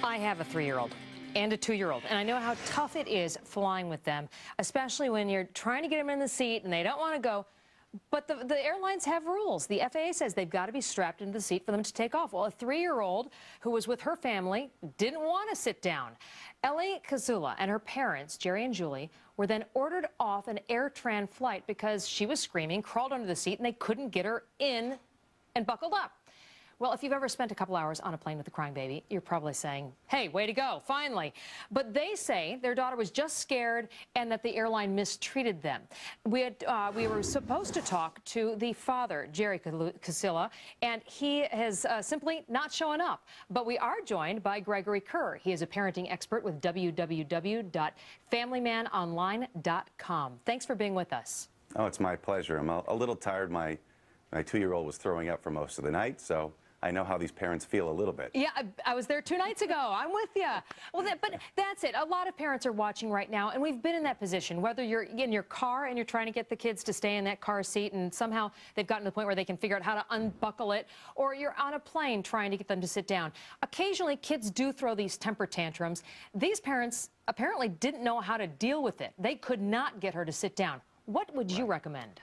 I have a 3-year-old and a 2-year-old, and I know how tough it is flying with them, especially when you're trying to get them in the seat and they don't want to go. But the airlines have rules. The FAA says they've got to be strapped into the seat for them to take off. Well, a 3-year-old who was with her family didn't want to sit down. Ellie Kazula and her parents, Jerry and Julie, were then ordered off an AirTran flight because she was screaming, crawled under the seat, and they couldn't get her in and buckled up. Well, if you've ever spent a couple hours on a plane with a crying baby, you're probably saying, hey, way to go, finally. But they say their daughter was just scared and that the airline mistreated them. We were supposed to talk to the father, Jerry Kazula, and he has simply not shown up. But we are joined by Greggory Keer. He is a parenting expert with www.familymanonline.com. Thanks for being with us. Oh, it's my pleasure. I'm a little tired. My 2-year-old was throwing up for most of the night, so I know how these parents feel a little bit. Yeah, I was there 2 nights ago. I'm with you. Well, but that's it. A lot of parents are watching right now, and we've been in that position, whether you're in your car and you're trying to get the kids to stay in that car seat, and somehow they've gotten to the point where they can figure out how to unbuckle it, or you're on a plane trying to get them to sit down. Occasionally, kids do throw these temper tantrums. These parents apparently didn't know how to deal with it. They could not get her to sit down. What would you recommend?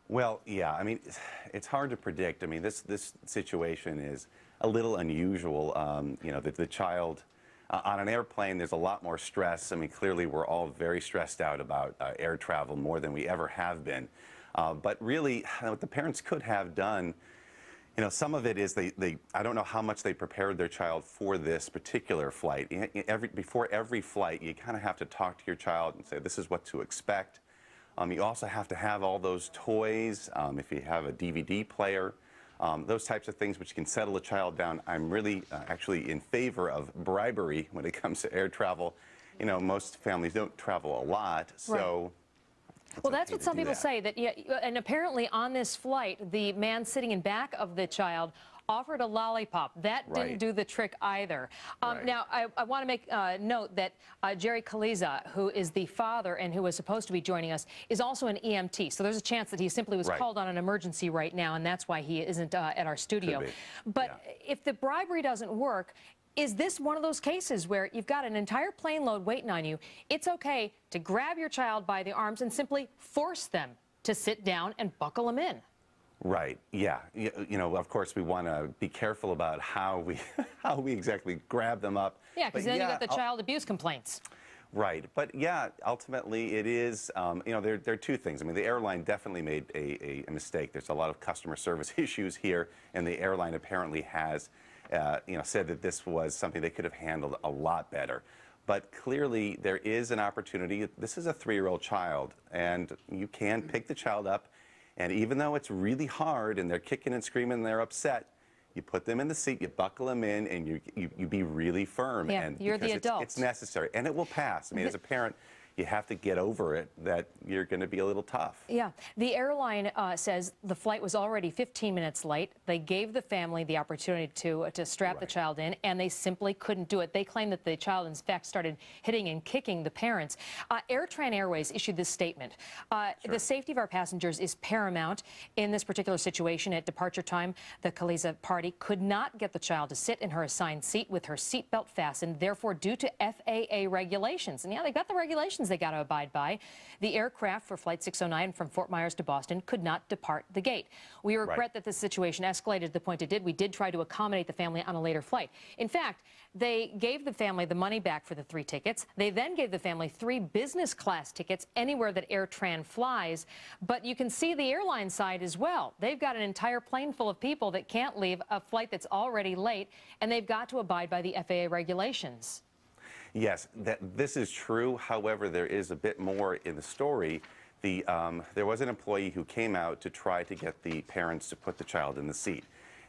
Well, yeah, I mean, it's hard to predict. I mean, this situation is a little unusual. You know, the child on an airplane, there's a lot more stress. I mean, clearly we're all very stressed out about air travel more than we ever have been. But really, what the parents could have done, you know, some of it is I don't know how much they prepared their child for this particular flight. Before every flight, you kind of have to talk to your child and say, this is what to expect. You also have to have all those toys, if you have a DVD player, those types of things which can settle a child down. I'm really actually in favor of bribery when it comes to air travel. You know, most families don't travel a lot, so... Well, that's what some people say, that, yeah, and apparently on this flight, the man sitting in back of the child offered a lollipop. That didn't do the trick either. Now, I want to make note that Jerry Kazula, who is the father and who was supposed to be joining us, is also an EMT. So there's a chance that he simply was called on an emergency right now, and that's why he isn't at our studio. But if the bribery doesn't work, is this one of those cases where you've got an entire plane load waiting on you? It's okay to grab your child by the arms and simply force them to sit down and buckle them in. Right. Yeah. You know, of course, we want to be careful about how we exactly grab them up. Yeah, because then you got the child abuse complaints. Right. But yeah, ultimately it is, you know, there are two things. I mean, the airline definitely made a mistake. There's a lot of customer service issues here, and the airline apparently has, you know, said that this was something they could have handled a lot better. But clearly there is an opportunity. This is a 3-year-old child, and you can pick the child up. And even though it's really hard and they're kicking and screaming and they're upset, you put them in the seat, you buckle them in, and you be really firm. Yeah, and you're the adult. It's necessary, and it will pass. I mean, as a parent, you have to get over it, that you're going to be a little tough. Yeah. The airline says the flight was already 15 minutes late. They gave the family the opportunity to strap the child in, and they simply couldn't do it. They claim that the child, in fact, started hitting and kicking the parents. AirTran Airways issued this statement. The safety of our passengers is paramount in this particular situation. At departure time, the Kazula party could not get the child to sit in her assigned seat with her seatbelt fastened, therefore, due to FAA regulations. And yeah, they got the regulations they got to abide by. The aircraft for Flight 609 from Fort Myers to Boston could not depart the gate. We regret that this situation escalated to the point it did. We did try to accommodate the family on a later flight. In fact, they gave the family the money back for the 3 tickets. They then gave the family 3 business class tickets anywhere that AirTran flies. But you can see the airline side as well. They've got an entire plane full of people that can't leave a flight that's already late, and they've got to abide by the FAA regulations. Yes, this is true. However, there is a bit more in the story. There was an employee who came out to try to get the parents to put the child in the seat.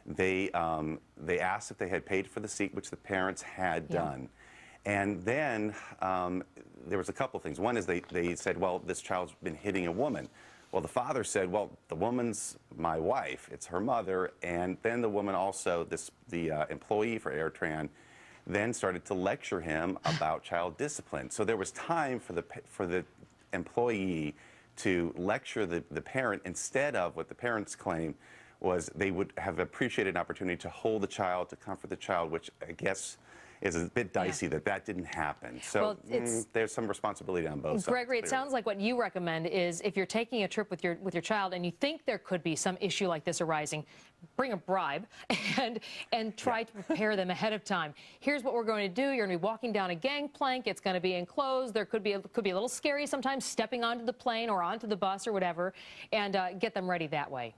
They asked if they had paid for the seat, which the parents had done. And then there was a couple things. One is they said, well, this child's been hitting a woman. Well, the father said, well, the woman's my wife. It's her mother. And then the woman also, the employee for AirTran, then started to lecture him about child discipline. So there was time for the employee to lecture the parent, instead of what the parents claim was they would have appreciated an opportunity to hold the child, to comfort the child, which I guess is a bit dicey that didn't happen. So well, there's some responsibility on both sides. Gregory, it sounds like what you recommend is if you're taking a trip with your child and you think there could be some issue like this arising, bring a bribe and try to prepare them ahead of time. Here's what we're going to do. You're going to be walking down a gangplank. It's going to be enclosed. There could be a little scary sometimes stepping onto the plane or onto the bus or whatever, and get them ready that way.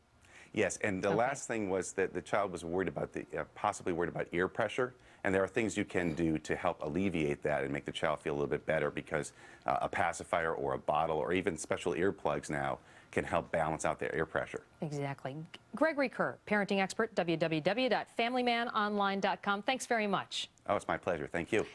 Yes, and the last thing was that the child was worried about possibly worried about ear pressure, and there are things you can do to help alleviate that and make the child feel a little bit better, because a pacifier or a bottle or even special earplugs now can help balance out their ear pressure. Exactly. Gregory Keer, parenting expert, www.familymanonline.com. Thanks very much. Oh, it's my pleasure. Thank you.